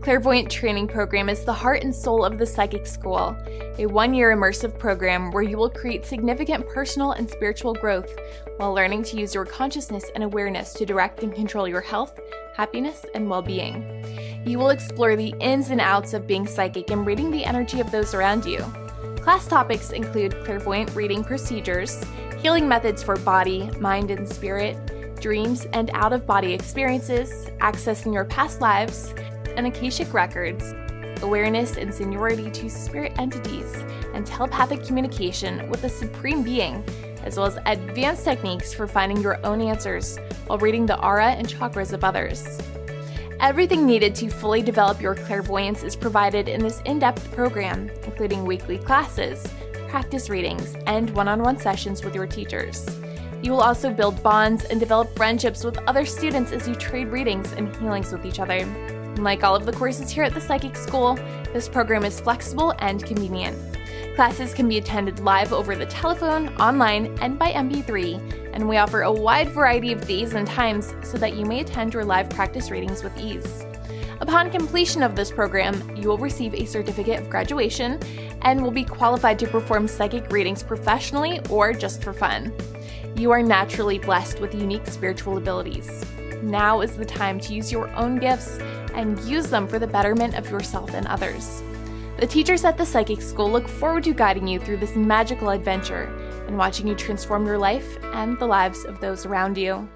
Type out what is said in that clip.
Clairvoyant Training Program is the heart and soul of the Psychic School, a one-year immersive program where you will create significant personal and spiritual growth while learning to use your consciousness and awareness to direct and control your health, happiness, and well-being. You will explore the ins and outs of being psychic and reading the energy of those around you. Class topics include clairvoyant reading procedures, healing methods for body, mind, and spirit, dreams and out-of-body experiences, accessing your past lives, and Akashic records, awareness and seniority to spirit entities, and telepathic communication with the Supreme Being, as well as advanced techniques for finding your own answers while reading the aura and chakras of others. Everything needed to fully develop your clairvoyance is provided in this in-depth program, including weekly classes, practice readings, and one-on-one sessions with your teachers. You will also build bonds and develop friendships with other students as you trade readings and healings with each other. Like all of the courses here at the Psychic School, this program is flexible and convenient. Classes can be attended live over the telephone, online, and by MP3, and we offer a wide variety of days and times so that you may attend your live practice readings with ease. Upon completion of this program, you will receive a certificate of graduation and will be qualified to perform psychic readings professionally or just for fun. You are naturally blessed with unique spiritual abilities. Now is the time to use your own gifts and use them for the betterment of yourself and others. The teachers at the Psychic School look forward to guiding you through this magical adventure and watching you transform your life and the lives of those around you.